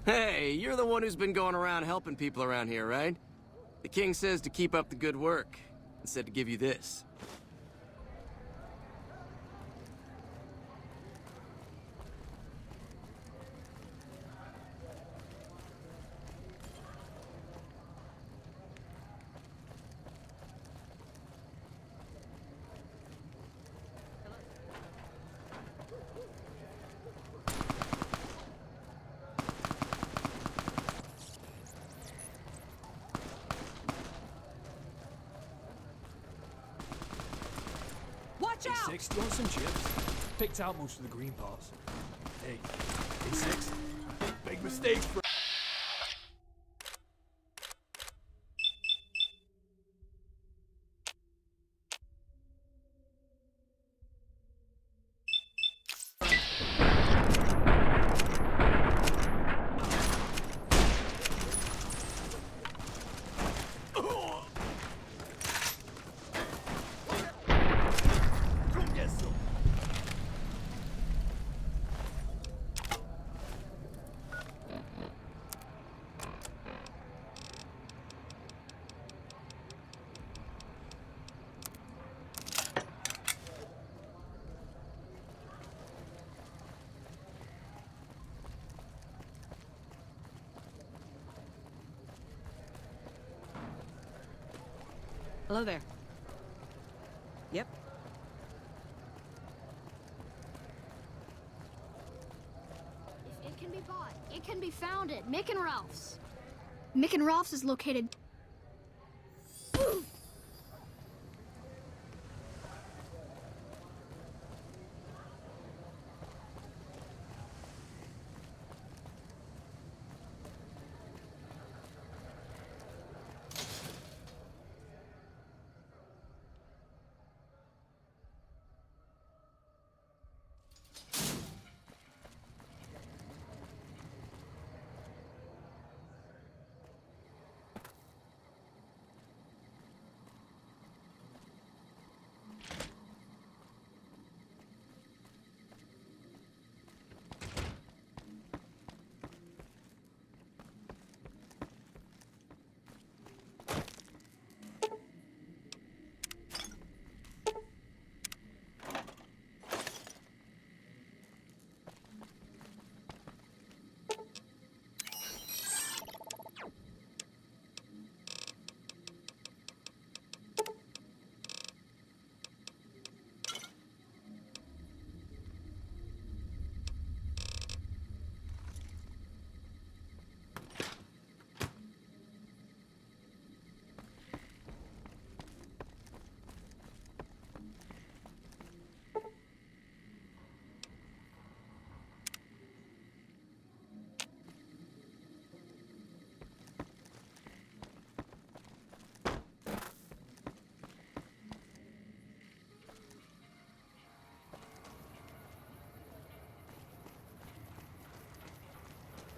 Hey, you're the one who's been going around helping people around here, right? The king says to keep up the good work, and said to give you this. Watch Hey, out! 6, do you want some chips? Picked out most of the green parts. Hey, 6. Big mistake, bro. Hello there. Yep. If it can be bought, it can be found at Mick and Ralph's. Mick and Ralph's is located...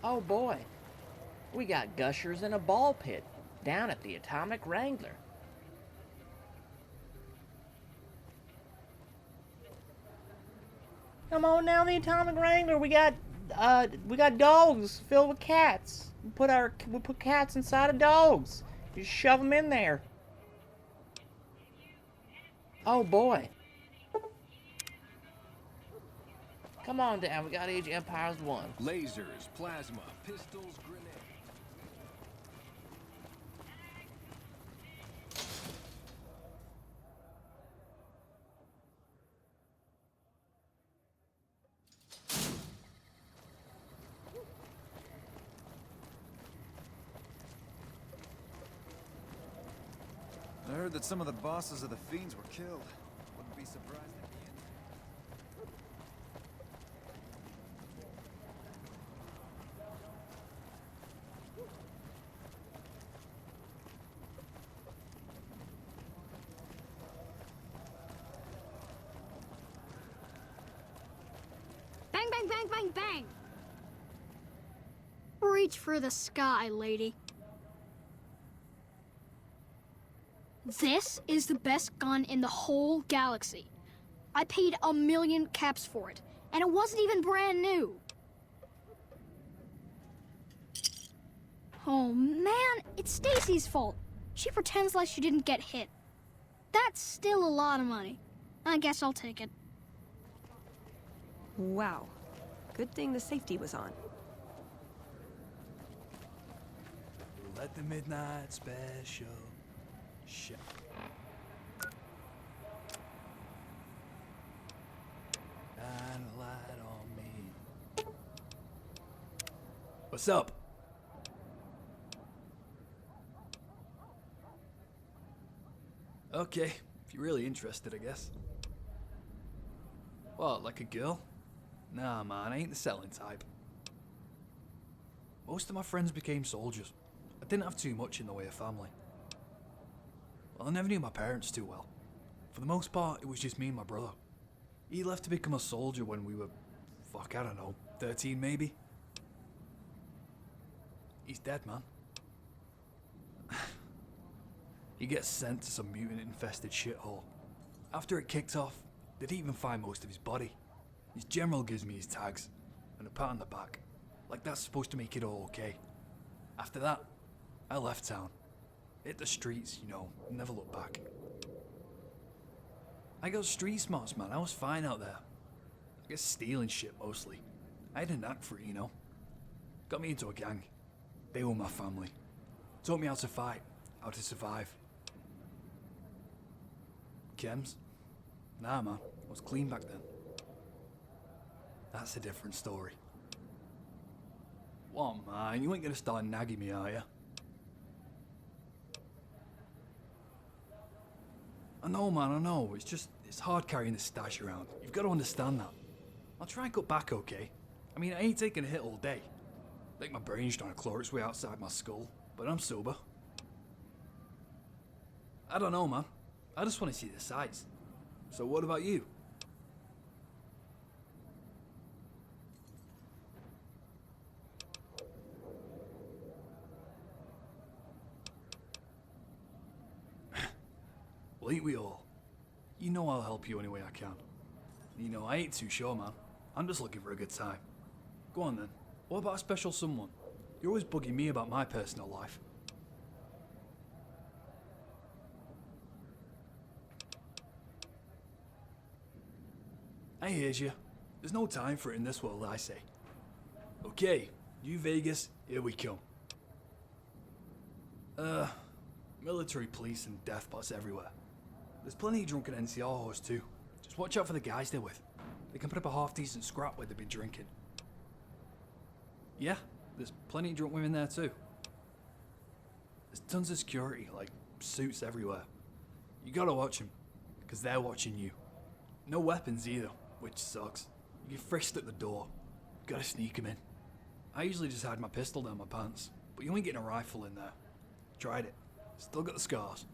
Oh boy, we got gushers in a ball pit down at the Atomic Wrangler. Come on now, the Atomic Wrangler. We got dogs filled with cats. We put cats inside of dogs. You shove them in there. Oh boy. Come on down. We got Age of Empires 1. Lasers, plasma, pistols, grenades. I heard that some of the bosses of the Fiends were killed. Wouldn't be surprised at the end. Bang, bang, bang, bang, bang! Reach for the sky, lady. This is the best gun in the whole galaxy. I paid 1,000,000 caps for it, and it wasn't even brand new. Oh man, it's Stacy's fault. She pretends like she didn't get hit. That's still a lot of money. I guess I'll take it. Wow. Good thing the safety was on. Let the midnight special shine. Shine a light on me. What's up? Okay, if you're really interested, I guess. What, like a girl? Nah, man, I ain't the selling type. Most of my friends became soldiers. I didn't have too much in the way of family. Well, I never knew my parents too well. For the most part, it was just me and my brother. He left to become a soldier when we were, fuck, I don't know, 13 maybe? He's dead, man. He gets sent to some mutant-infested shithole. After it kicked off, they didn't even find most of his body. His general gives me his tags, and a pat on the back. Like that's supposed to make it all okay. After that, I left town. Hit the streets, you know, never looked back. I got street smarts, man. I was fine out there. I guess stealing shit mostly. I had a knack for it, you know. Got me into a gang. They were my family. Taught me how to fight, how to survive. Chems? Nah, man. I was clean back then. That's a different story. What, man? You ain't gonna start nagging me, are you? I know, man, I know. It's hard carrying this stash around. You've got to understand that. I'll try and cut back, okay? I mean, I ain't taking a hit all day. Like my brain's trying to claw its way outside my skull, but I'm sober. I don't know, man. I just want to see the sights. So what about you? Well, ain't we all? You know I'll help you any way I can. You know, I ain't too sure, man. I'm just looking for a good time. Go on then. What about a special someone? You're always bugging me about my personal life. I hears you. There's no time for it in this world, I say. Okay, New Vegas, here we come. Military police and death bots everywhere. There's plenty of drunken NCR whores too. Just watch out for the guys they're with. They can put up a half-decent scrap where they've been drinking. Yeah, there's plenty of drunk women there too. There's tons of security, like suits everywhere. You gotta watch them, because they're watching you. No weapons either, which sucks. You get frisked at the door. You gotta sneak them in. I usually just hide my pistol down my pants, but you ain't getting a rifle in there. Tried it. Still got the scars.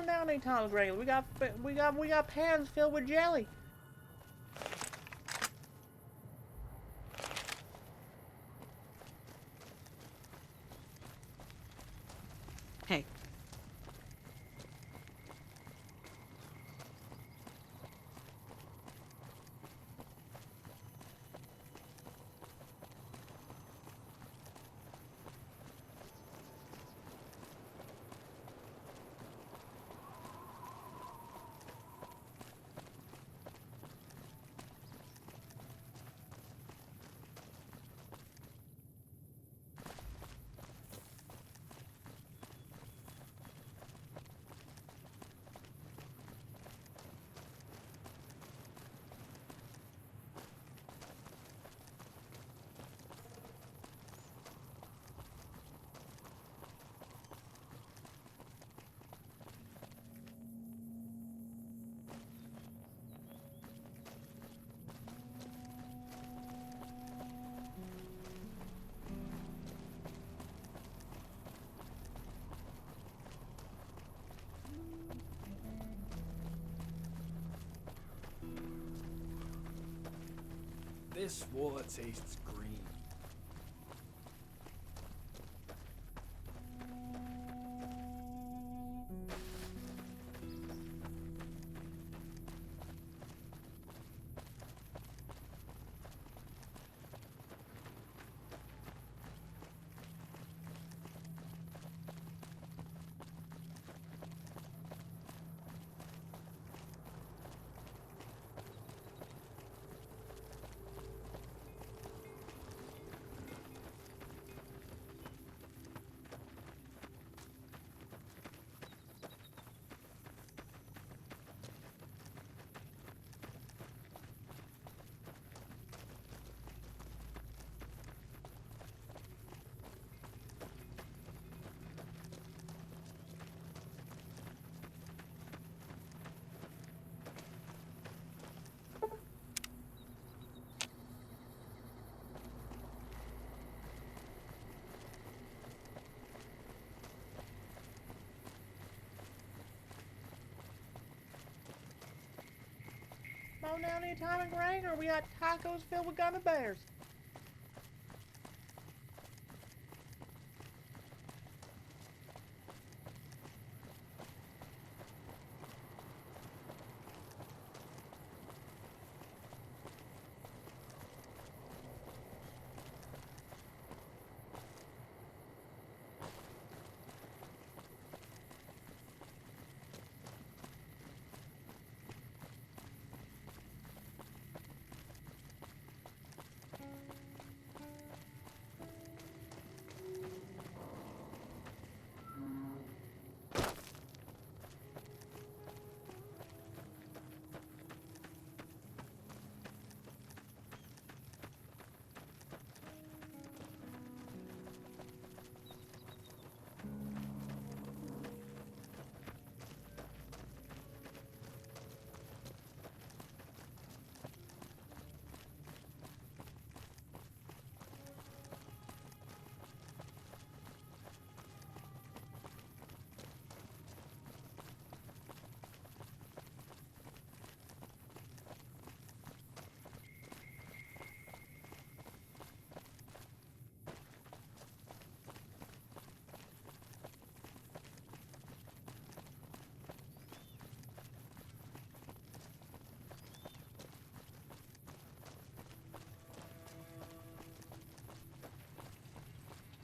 on down there, Thomas Wrangler. We got pans filled with jelly. Hey. This water tastes green. Come on down here, Thomas Wrangler. We got tacos filled with gummy bears.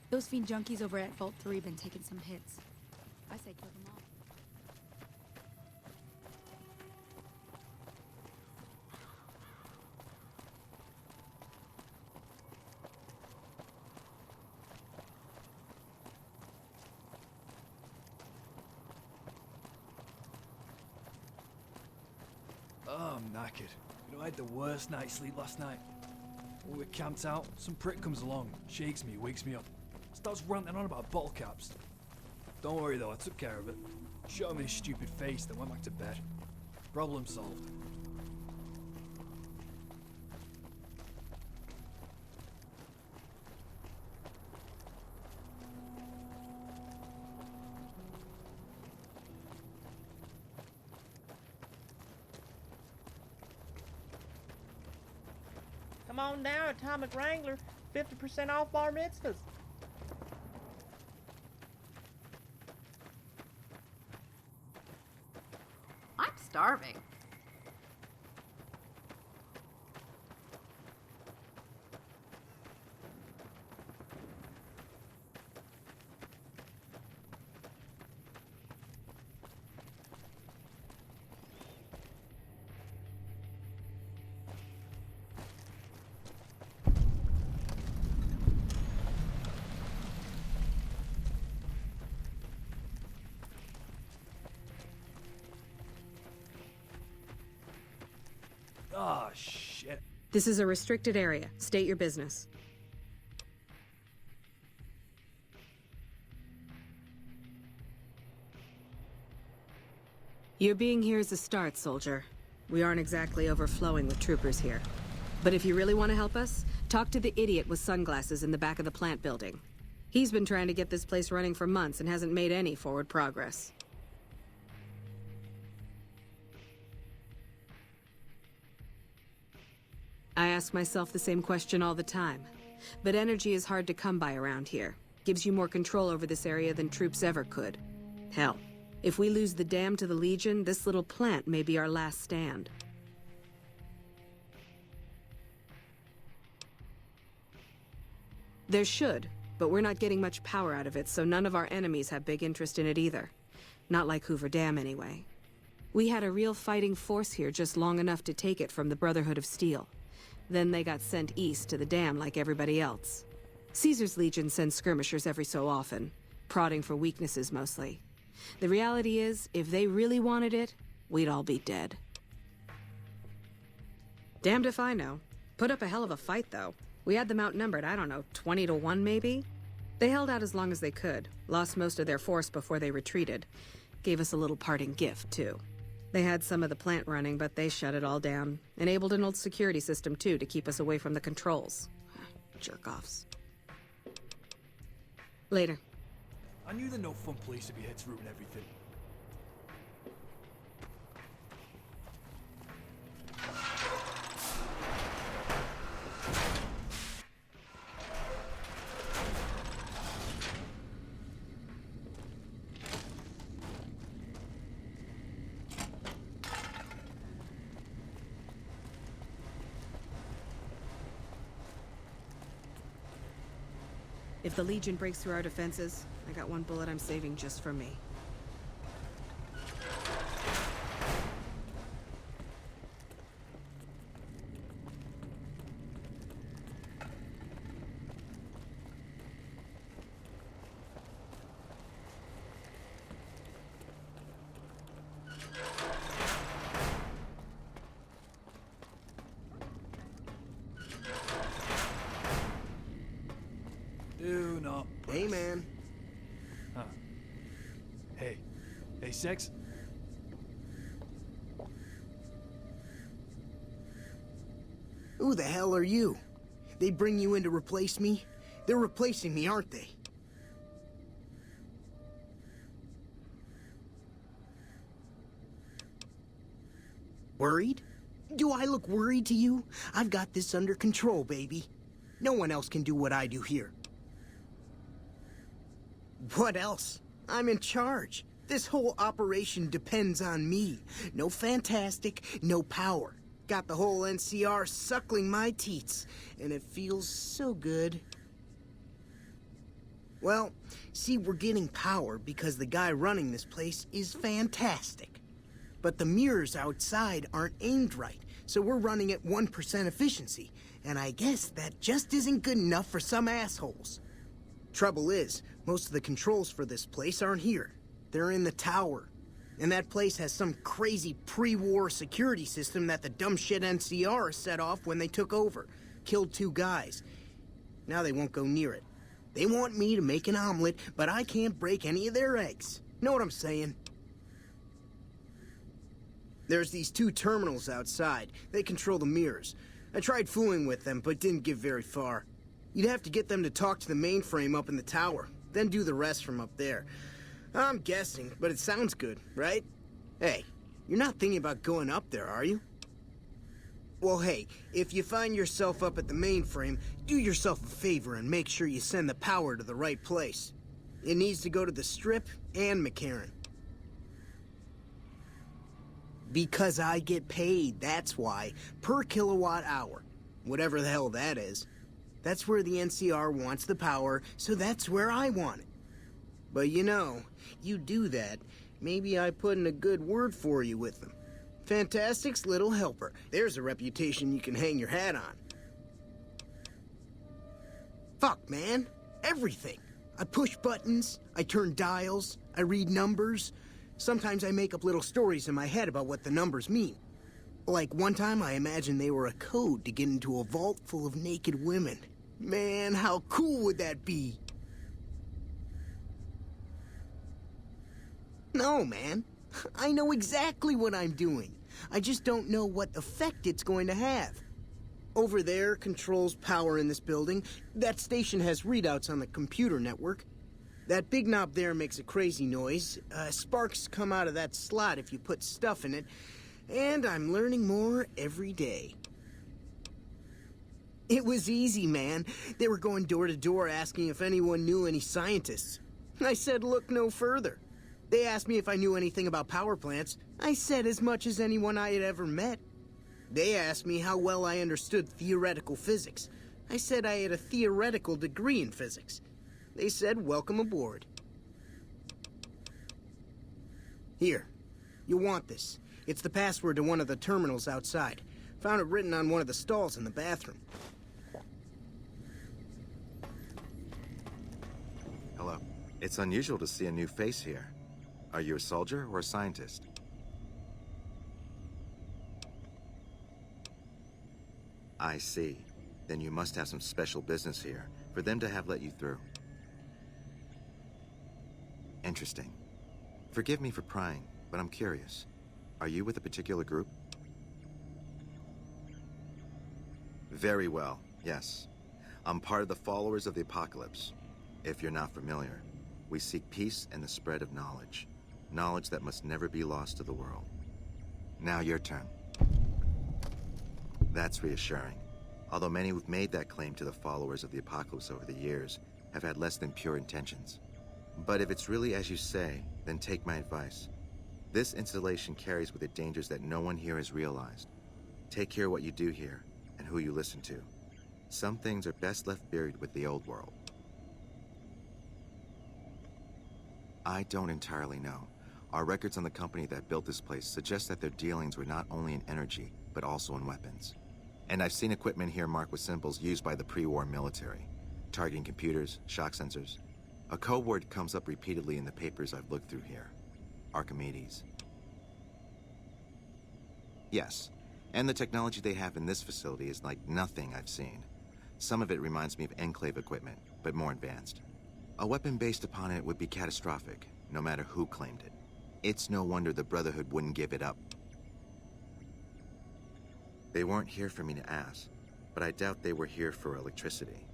Those fiend junkies over at Vault 3 been taking some hits. I say kill them all. Oh, I'm knackered. You know, I had the worst night's sleep last night. When we camped out, some prick comes along, shakes me, wakes me up. Starts ranting on about bottle caps. Don't worry though, I took care of it. Shot him in his stupid face, then went back to bed. Problem solved. Come on down, Atomic Wrangler. 50% off bar mitzvahs. I'm starving. Oh, shit. This is a restricted area. State your business. Your being here is a start, soldier. We aren't exactly overflowing with troopers here. But if you really want to help us, talk to the idiot with sunglasses in the back of the plant building. He's been trying to get this place running for months and hasn't made any forward progress. I ask myself the same question all the time. But energy is hard to come by around here. Gives you more control over this area than troops ever could. Hell, if we lose the dam to the Legion, this little plant may be our last stand. There should, but we're not getting much power out of it, so none of our enemies have big interest in it either. Not like Hoover Dam, anyway. We had a real fighting force here just long enough to take it from the Brotherhood of Steel. Then they got sent east to the dam like everybody else. Caesar's Legion sends skirmishers every so often, prodding for weaknesses mostly. The reality is, if they really wanted it, we'd all be dead. Damned if I know. Put up a hell of a fight, though. We had them outnumbered, I don't know, 20-1 maybe? They held out as long as they could, lost most of their force before they retreated. Gave us a little parting gift, too. They had some of the plant running, but they shut it all down. Enabled an old security system, too, to keep us away from the controls. Jerk-offs. Later. I knew the no fun place would be here to ruin everything. If the Legion breaks through our defenses, I got one bullet I'm saving just for me. Do not press. Hey, man. Huh. Hey. Hey, Sex? Who the hell are you? They bring you in to replace me? They're replacing me, aren't they? Worried? Do I look worried to you? I've got this under control, baby. No one else can do what I do here. What else? I'm in charge. This whole operation depends on me. No fantastic, no power. Got the whole NCR suckling my teats, and it feels so good. Well, see, we're getting power because the guy running this place is fantastic. But the mirrors outside aren't aimed right, so we're running at 1% efficiency, and I guess that just isn't good enough for some assholes. Trouble is, most of the controls for this place aren't here. They're in the tower. And that place has some crazy pre-war security system that the dumb shit NCR set off when they took over. Killed 2 guys. Now they won't go near it. They want me to make an omelet, but I can't break any of their eggs. Know what I'm saying? There's these 2 terminals outside. They control the mirrors. I tried fooling with them, but didn't get very far. You'd have to get them to talk to the mainframe up in the tower, then do the rest from up there. I'm guessing, but it sounds good, right? Hey, you're not thinking about going up there, are you? Well, hey, if you find yourself up at the mainframe, do yourself a favor and make sure you send the power to the right place. It needs to go to the Strip and McCarran. Because I get paid, that's why. Per kilowatt hour. Whatever the hell that is. That's where the NCR wants the power, so that's where I want it. But you know, you do that, maybe I put in a good word for you with them. Fantastic's little helper. There's a reputation you can hang your hat on. Fuck, man. Everything. I push buttons, I turn dials, I read numbers. Sometimes I make up little stories in my head about what the numbers mean. Like one time I imagined they were a code to get into a vault full of naked women. Man, how cool would that be? No, man. I know exactly what I'm doing. I just don't know what effect it's going to have. Over there controls power in this building. That station has readouts on the computer network. That big knob there makes a crazy noise. Sparks come out of that slot if you put stuff in it. And I'm learning more every day. It was easy, man. They were going door to door asking if anyone knew any scientists. I said look no further. They asked me if I knew anything about power plants. I said as much as anyone I had ever met. They asked me how well I understood theoretical physics. I said I had a theoretical degree in physics. They said welcome aboard. Here, you'll want this. It's the password to one of the terminals outside. Found it written on one of the stalls in the bathroom. Hello. It's unusual to see a new face here. Are you a soldier or a scientist? I see. Then you must have some special business here for them to have let you through. Interesting. Forgive me for prying, but I'm curious. Are you with a particular group? Very well, yes. I'm part of the Followers of the Apocalypse. If you're not familiar, we seek peace and the spread of knowledge. Knowledge that must never be lost to the world. Now your turn. That's reassuring. Although many who've made that claim to the Followers of the Apocalypse over the years have had less than pure intentions. But if it's really as you say, then take my advice. This installation carries with it dangers that no one here has realized. Take care what you do here and who you listen to. Some things are best left buried with the old world. I don't entirely know. Our records on the company that built this place suggest that their dealings were not only in energy, but also in weapons. And I've seen equipment here marked with symbols used by the pre-war military, targeting computers, shock sensors. A code word comes up repeatedly in the papers I've looked through here. Archimedes. Yes, and the technology they have in this facility is like nothing I've seen. Some of it reminds me of Enclave equipment, but more advanced. A weapon based upon it would be catastrophic, no matter who claimed it. It's no wonder the Brotherhood wouldn't give it up. They weren't here for me to ask, but I doubt they were here for electricity.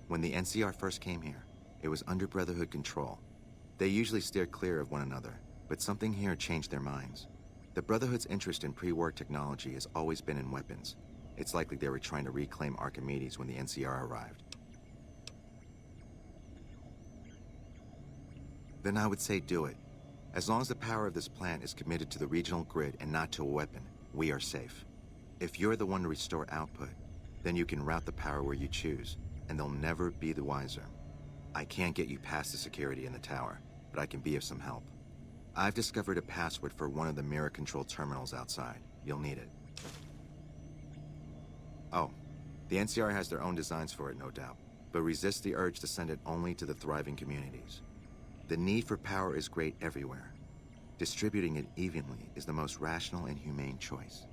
When the NCR first came here, it was under Brotherhood control. They usually steer clear of one another, but something here changed their minds. The Brotherhood's interest in pre-war technology has always been in weapons. It's likely they were trying to reclaim Archimedes when the NCR arrived. Then I would say do it. As long as the power of this plant is committed to the regional grid and not to a weapon, we are safe. If you're the one to restore output, then you can route the power where you choose, and they'll never be the wiser. I can't get you past the security in the tower, but I can be of some help. I've discovered a password for one of the mirror control terminals outside. You'll need it. Oh, the NCR has their own designs for it, no doubt, but resist the urge to send it only to the thriving communities. The need for power is great everywhere. Distributing it evenly is the most rational and humane choice.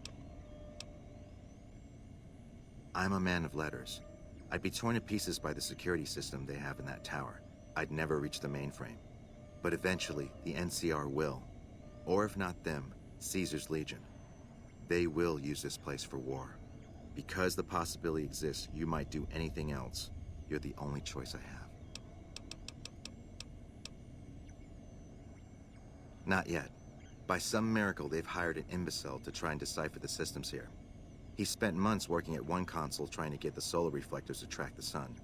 I'm a man of letters. I'd be torn to pieces by the security system they have in that tower. I'd never reach the mainframe. But eventually, the NCR will. Or if not them, Caesar's Legion. They will use this place for war. Because the possibility exists you might do anything else, you're the only choice I have. Not yet. By some miracle, they've hired an imbecile to try and decipher the systems here. He spent months working at one console trying to get the solar reflectors to track the sun.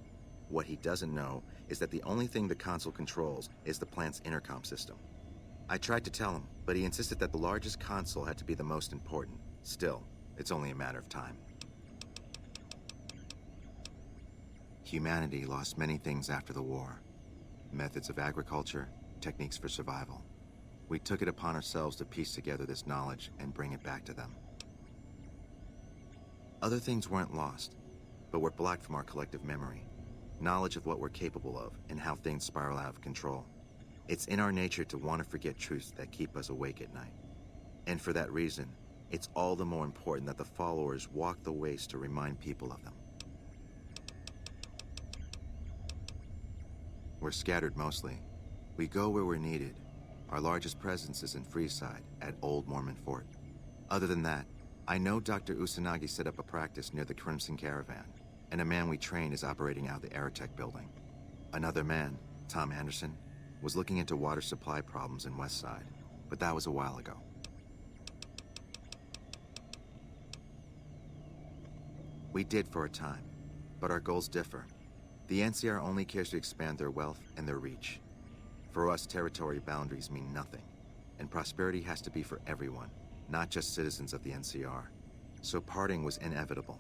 What he doesn't know is that the only thing the console controls is the plant's intercom system. I tried to tell him, but he insisted that the largest console had to be the most important. Still, it's only a matter of time. Humanity lost many things after the war. Methods of agriculture, techniques for survival. We took it upon ourselves to piece together this knowledge and bring it back to them. Other things weren't lost, but were blocked from our collective memory. Knowledge of what we're capable of and how things spiral out of control. It's in our nature to want to forget truths that keep us awake at night. And for that reason, it's all the more important that the followers walk the ways to remind people of them. We're scattered mostly. We go where we're needed. Our largest presence is in Freeside, at Old Mormon Fort. Other than that, I know Dr. Usanagi set up a practice near the Crimson Caravan, and a man we train is operating out of the Aerotech building. Another man, Tom Anderson, was looking into water supply problems in Westside, but that was a while ago. We did for a time, but our goals differ. The NCR only cares to expand their wealth and their reach. For us, territory boundaries mean nothing, and prosperity has to be for everyone, not just citizens of the NCR. So parting was inevitable.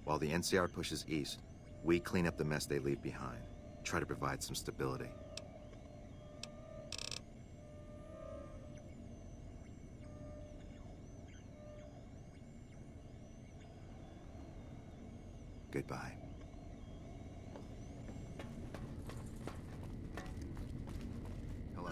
While the NCR pushes east, we clean up the mess they leave behind, try to provide some stability. Goodbye. Hello.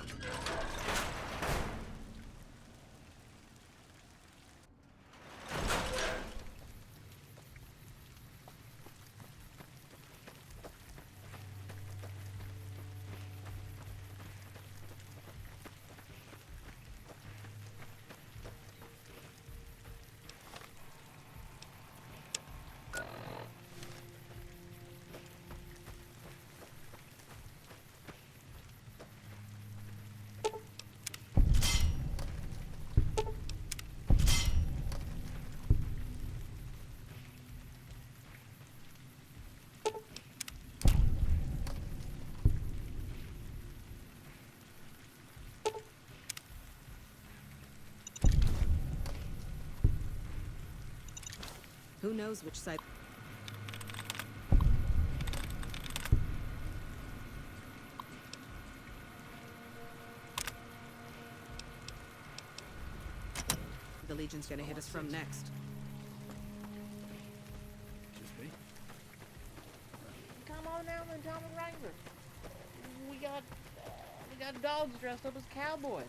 Who knows which side... the Legion's gonna hit us from next. Just me. Come on down then, Tom and Wrangler. We got dogs dressed up as cowboys.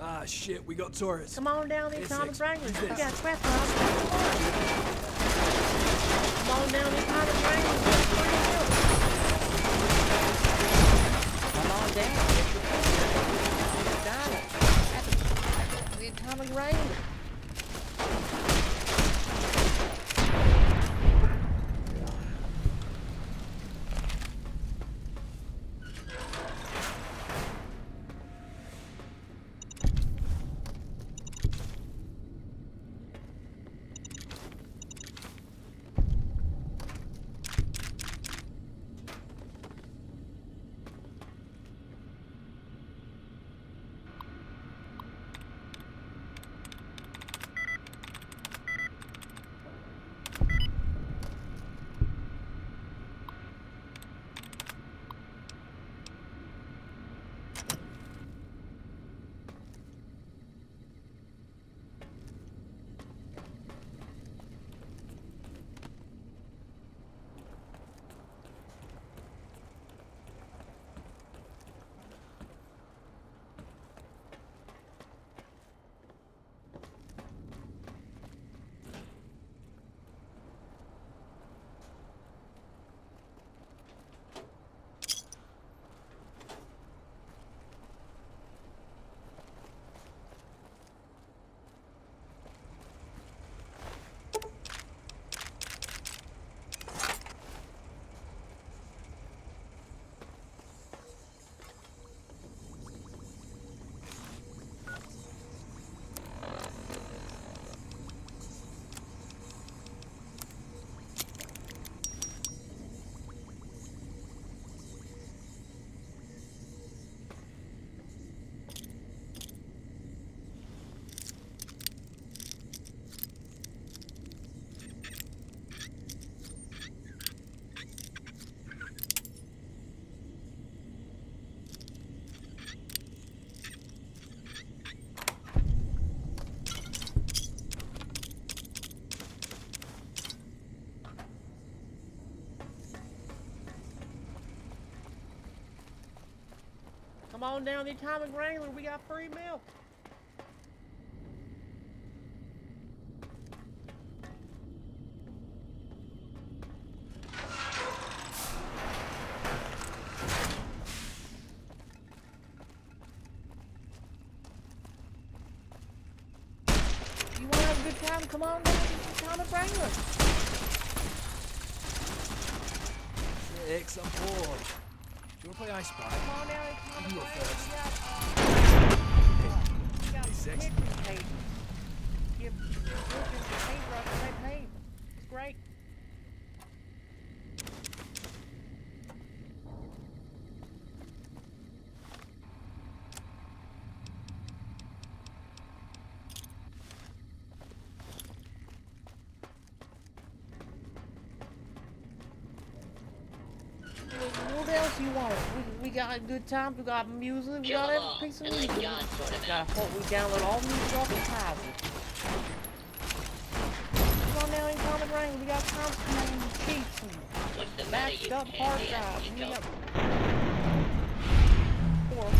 Ah, shit, we got tourists. Come on down there, It's Tom and six. Wrangler. Use We this. got scrap house. Come on down there, Tom and Wrangler. Come on down. We're Tom and Wrangler. Come on down the Atomic Wrangler, we got free milk. You wanna have a good time? Come on down to the Atomic Wrangler. 6, I'm bored. Do you want to play I Spy? Come on down to the You Atomic go Wrangler. first. We got Hey, 6. picnic tape. Give looking paintbrush and they paint. It's great. What else you want? We got good times, we got music, we got every piece of music. We download all music off the tablet. Come on down in Common Rain, we got constant and cheats and backed up hard drives. And we got four.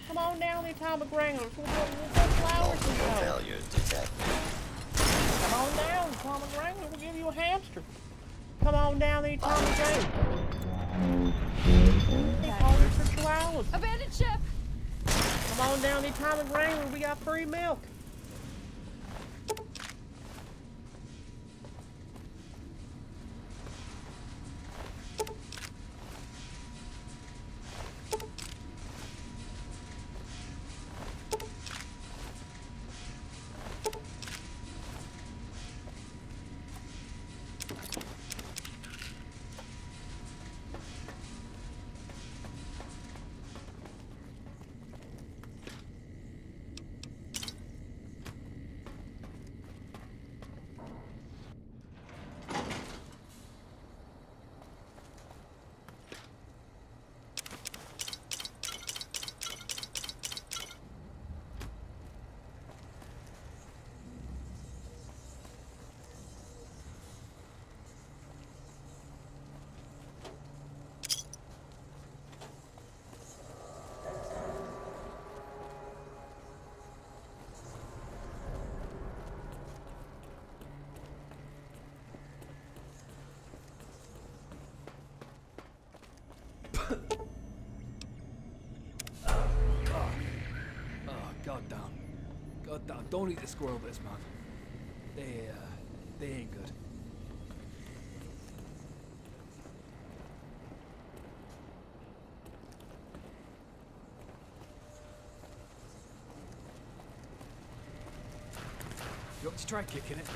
Come on down the Atomic Wranglers. We'll put flowers in those. Failure detected. Come on down, Atomic Wrangler. We'll give you a hamster. Come on down the Atomic Wrangler. They call it for 2 hours. Abandoned ship! Come on down the Atomic Wrangler. We got free milk. Goddamn, don't eat the squirrel bits, man. They ain't good. You want to try kicking it?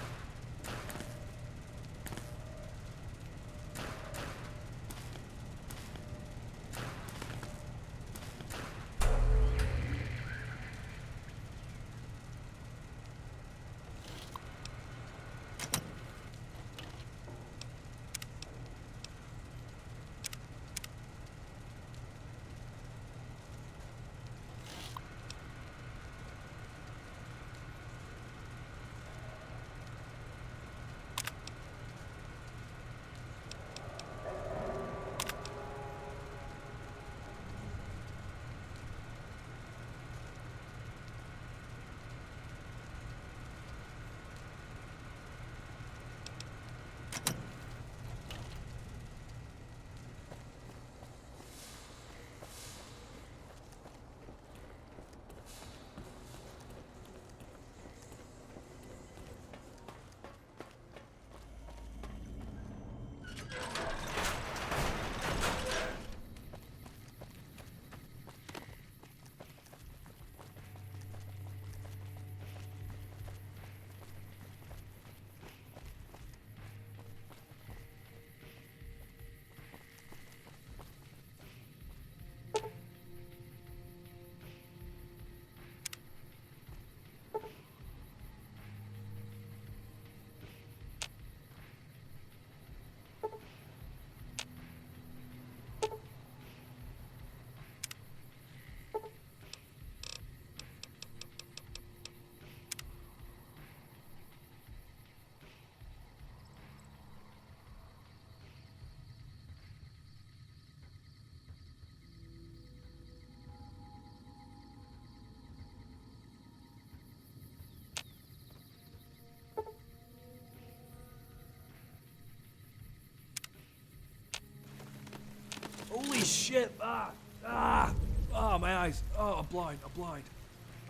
shit! Oh, my eyes. Oh, I'm blind.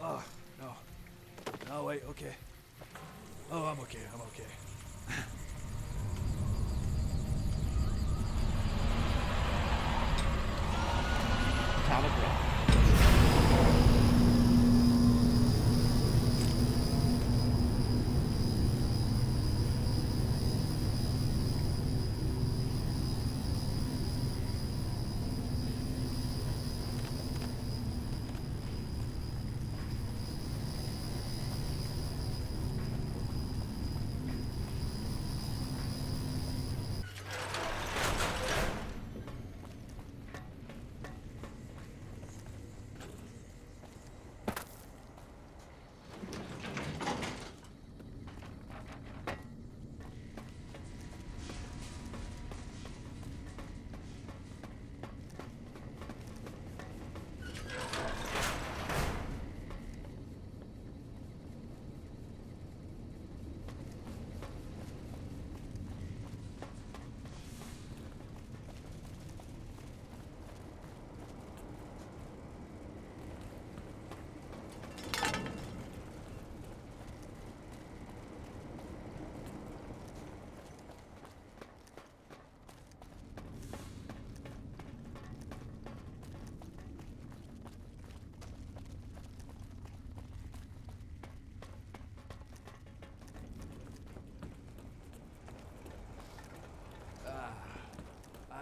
Oh, no. No, wait, okay. Oh, I'm okay. Time of breath.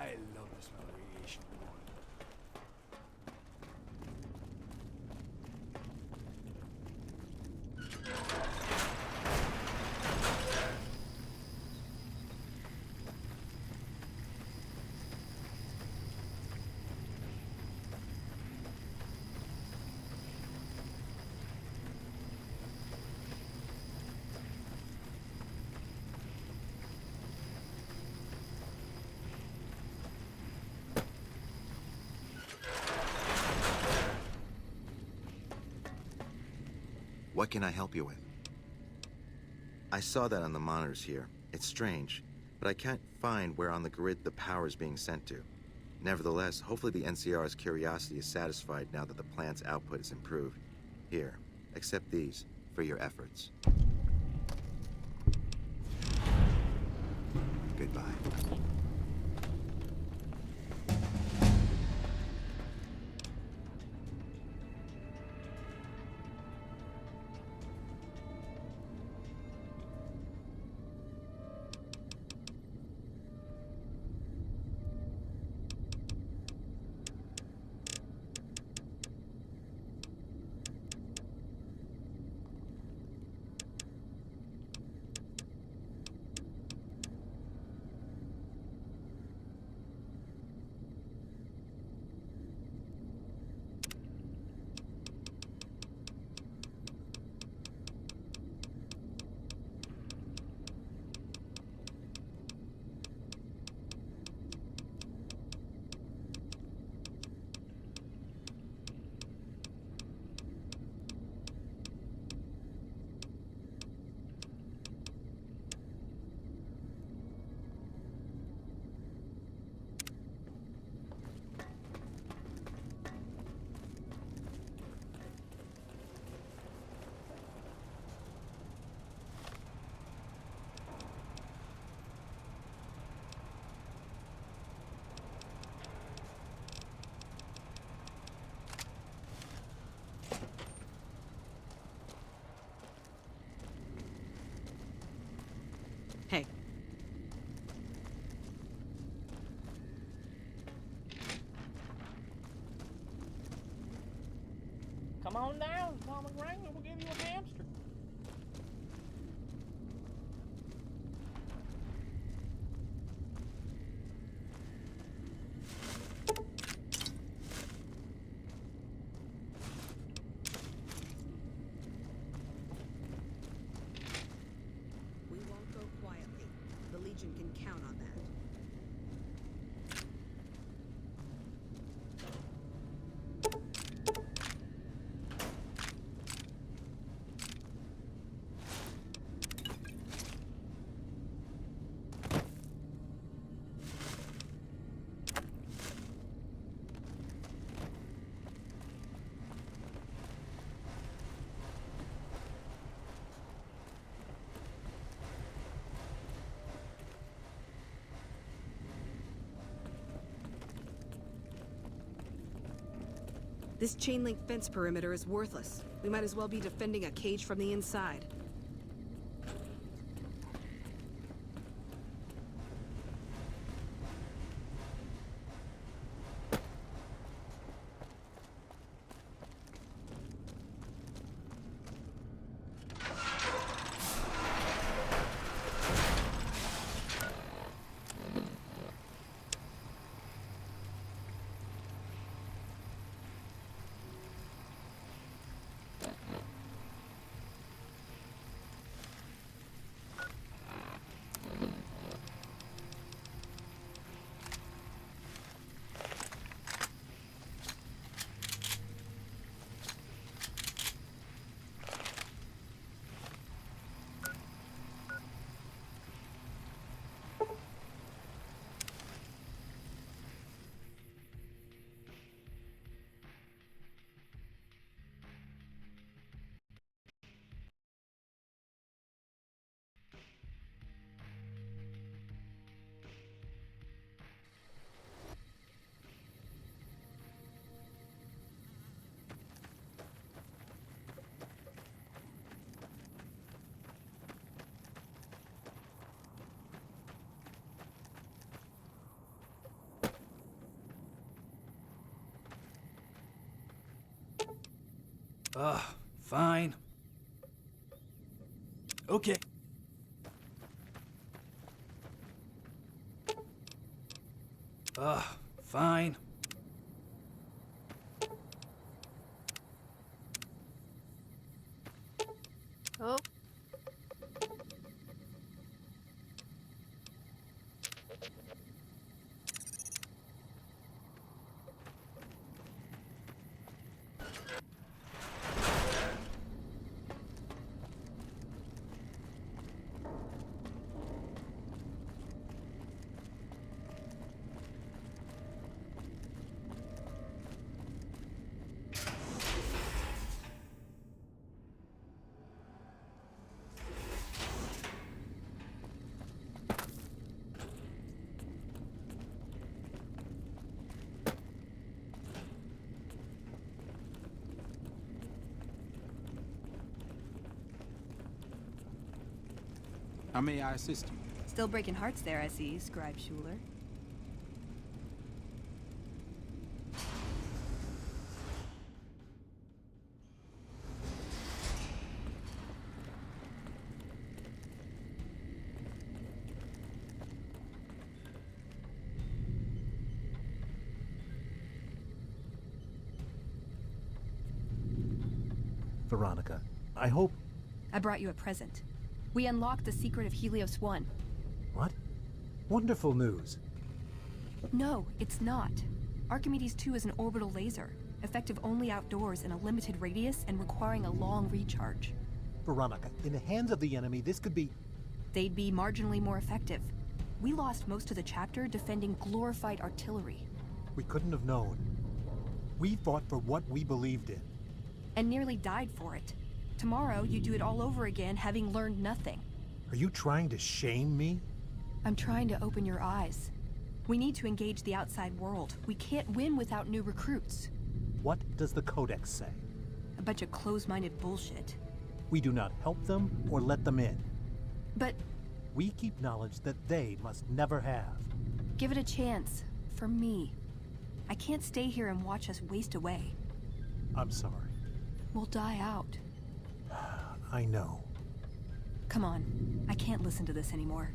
I love the smell of radiation in the morning. What can I help you with? I saw that on the monitors here. It's strange, but I can't find where on the grid the power is being sent to. Nevertheless, hopefully the NCR's curiosity is satisfied now that the plant's output is improved. Here, accept these for your efforts. Goodbye. Hey, Come on down, Mama Wrangler will give you a hamster. we won't go quietly. The Legion can count on that. This chain-link fence perimeter is worthless. We might as well be defending a cage from the inside. Fine. Okay. Fine. Oh. How may I assist you? Still breaking hearts there, I see, Scribe Schuler. Veronica, I hope... I brought you a present. We unlocked the secret of Helios 1. What? Wonderful news. No, it's not. Archimedes 2 is an orbital laser, effective only outdoors in a limited radius and requiring a long recharge. Veronica, in the hands of the enemy, this could be... They'd be marginally more effective. We lost most of the chapter defending glorified artillery. We couldn't have known. We fought for what we believed in. And nearly died for it. Tomorrow, you do it all over again, having learned nothing. Are you trying to shame me? I'm trying to open your eyes. We need to engage the outside world. We can't win without new recruits. What does the Codex say? A bunch of closed-minded bullshit. We do not help them or let them in. But... we keep knowledge that they must never have. give it a chance. For me. I can't stay here and watch us waste away. I'm sorry. We'll die out. I know. Come on. I can't listen to this anymore.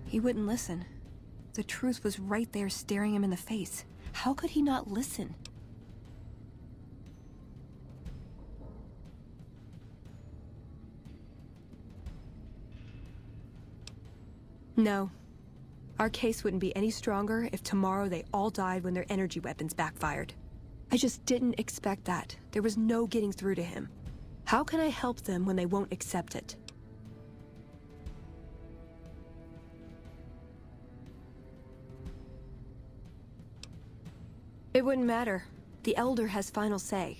He wouldn't listen. The truth was right there staring him in the face. How could he not listen? No. Our case wouldn't be any stronger if tomorrow they all died when their energy weapons backfired. I just didn't expect that. There was no getting through to him. How can I help them when they won't accept it? It wouldn't matter. The Elder has final say.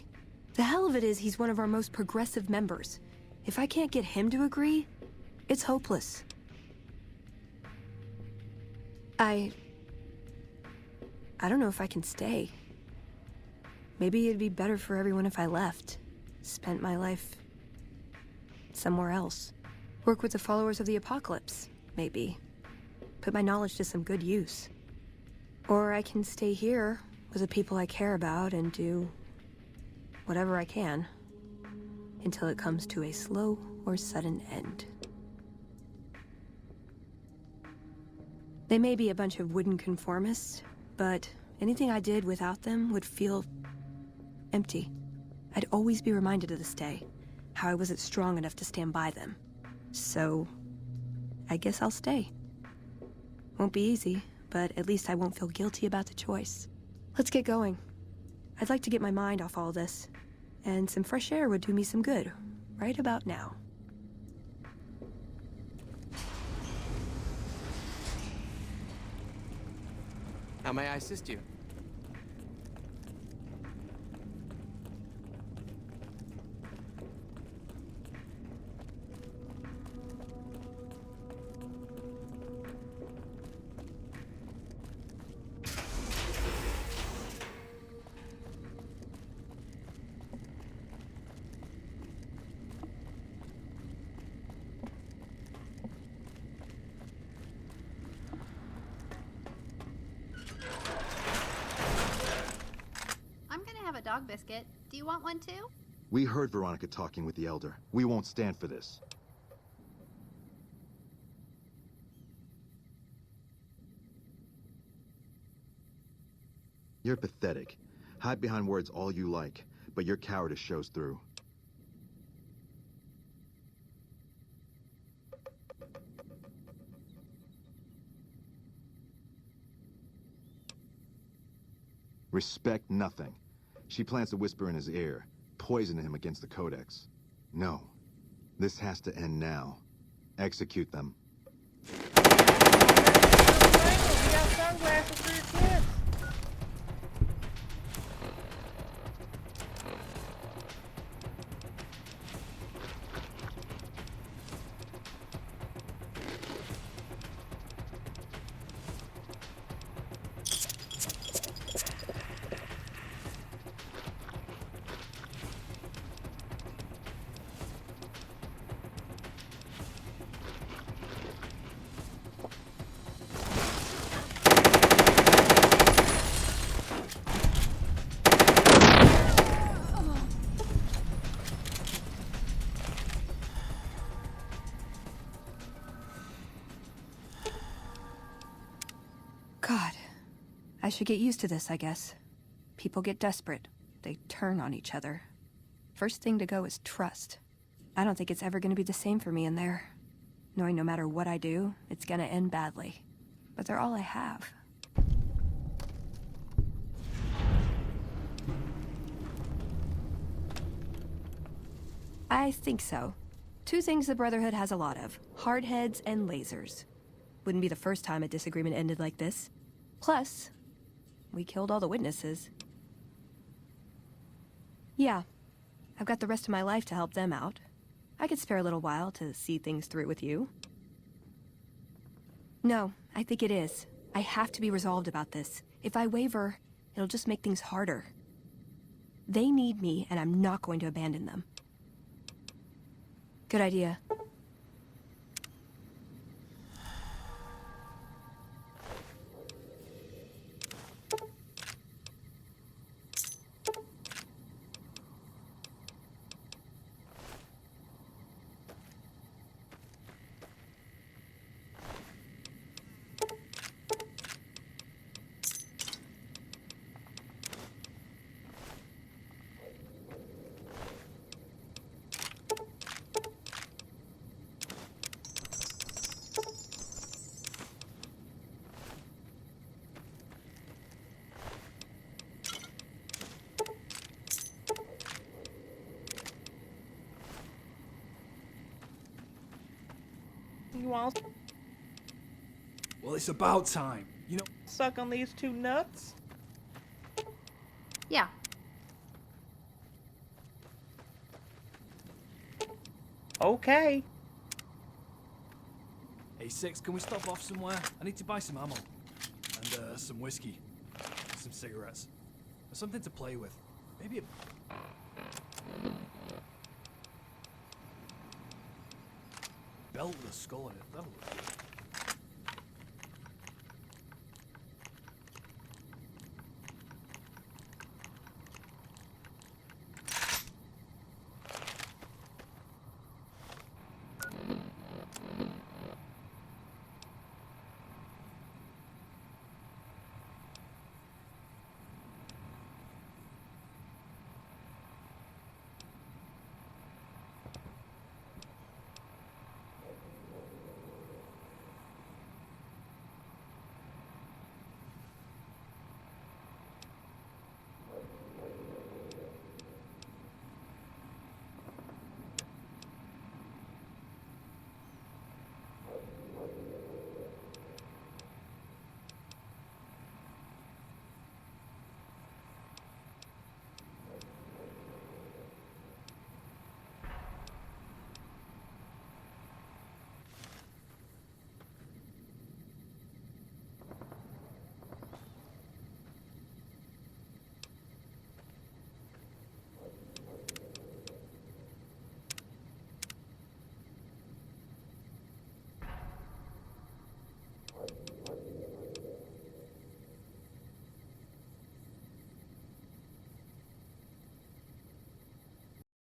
The hell of it is he's one of our most progressive members. If I can't get him to agree, it's hopeless. I don't know if I can stay. Maybe it'd be better for everyone if I left. Spent my life somewhere else. Work with the followers of the apocalypse, maybe. Put my knowledge to some good use. Or I can stay here with the people I care about and do whatever I can until it comes to a slow or sudden end. They may be a bunch of wooden conformists, but anything I did without them would feel empty. I'd always be reminded of this day, how I wasn't strong enough to stand by them. So, I guess I'll stay. Won't be easy, but at least I won't feel guilty about the choice. Let's get going. I'd like to get my mind off all this, and some fresh air would do me some good, right about now. How may I assist you? Dog biscuit. Do you want one too? We heard Veronica talking with the Elder. We won't stand for this. You're pathetic. Hide behind words all you like, but your cowardice shows through. Respect nothing. She plans to whisper in his ear, poison him against the Codex. No. This has to end now. Execute them. You got sunglasses for your kids. God. I should get used to this, I guess. People get desperate. They turn on each other. First thing to go is trust. I don't think it's ever going to be the same for me in there. Knowing no matter what I do, it's going to end badly. But they're all I have. I think so. Two things the Brotherhood has a lot of. Hardheads and lasers. Wouldn't be the first time a disagreement ended like this. Plus, we killed all the witnesses. Yeah, I've got the rest of my life to help them out. I could spare a little while to see things through with you. No, I think it is. I have to be resolved about this. If I waver, it'll just make things harder. They need me, and I'm not going to abandon them. Good idea. You want to Well, it's about time. You know, suck on these two nuts? Yeah, Okay. Hey, Six, can we stop off somewhere? I need to buy some ammo. And, some whiskey. Some cigarettes. Or something to play with. Maybe a... belt with a skull in it. That'll look good.